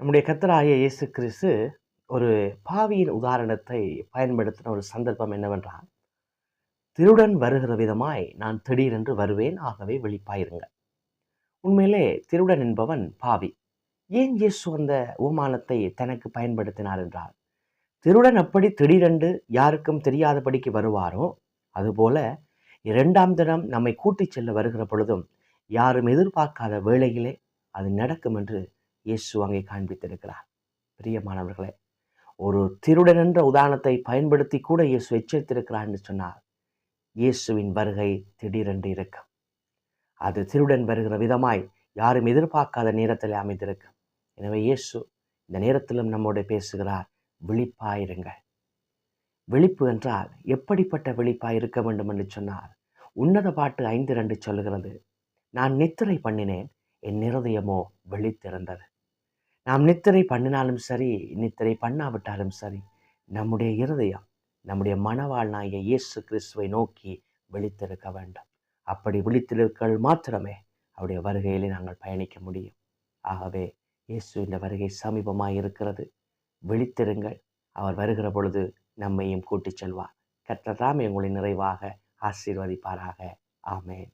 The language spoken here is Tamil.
நம்முடைய கர்த்தராகிய இயேசு கிறிஸ்து ஒரு பாவியின் உதாரணத்தை பயன்படுத்தின ஒரு சந்தர்ப்பம் என்னவென்றால், திருடன் வருகிற விதமாய் நான் திடீரென்று வருவேன், ஆகவே விழிப்பாயிருங்க. உண்மையிலே திருடன் என்பவன் பாவி. ஏன் இயேசு அந்த உவமானத்தை தனக்கு பயன்படுத்தினார் என்றால், திருடன் எப்படி திடீரென்று யாருக்கும் தெரியாதபடிக்கு வருவாரோ, அதுபோல இரண்டாம் தினம் நம்மை கூட்டிச் செல்ல வருகிற பொழுதும் யாரும் எதிர்பார்க்காத வேளையிலே அது நடக்கும் என்று இயேசு அங்கே காண்பித்திருக்கிறார். பிரியமானவர்களே, ஒரு திருடன் என்ற உதாரணத்தை பயன்படுத்தி கூட இயேசு எச்சரித்திருக்கிறார் என்று சொன்னார். இயேசுவின் வருகை திடீரென்று இருக்கும். அது திருடன் வருகிற விதமாய் யாரும் எதிர்பார்க்காத நேரத்தில் அமைந்திருக்கும். எனவே இயேசு இந்த நேரத்திலும் நம்மோடு பேசுகிறார், விழிப்பாயிருங்கள். விழிப்பு என்றால் எப்படிப்பட்ட விழிப்பாய் இருக்க வேண்டும் என்று சொன்னார். உன்னத பாட்டு 5:2 சொல்லுகிறது, நான் நித்திரை பண்ணினேன், என் இருதயமோ விழித்திருந்தது. நாம் நித்திரை பண்ணினாலும் சரி, நித்திரை பண்ணாவிட்டாலும் சரி, நம்முடைய இருதயம் நம்முடைய மணவாளனாகிய இயேசு கிறிஸ்துவை நோக்கி விழித்திருக்க வேண்டும். அப்படி விழித்திருக்கள் மாத்திரமே அவருடைய வருகையிலே நாங்கள் பயணிக்க முடியும். ஆகவே இயேசு இந்த வருகை சமீபமாய் இருக்கிறது. விழித்திருங்கள். அவர் வருகிற பொழுது நம்மையும் கூட்டிச் செல்வார். கர்த்தர் தாமே உங்களை நிறைவாக ஆசீர்வதிப்பாராக. ஆமென்.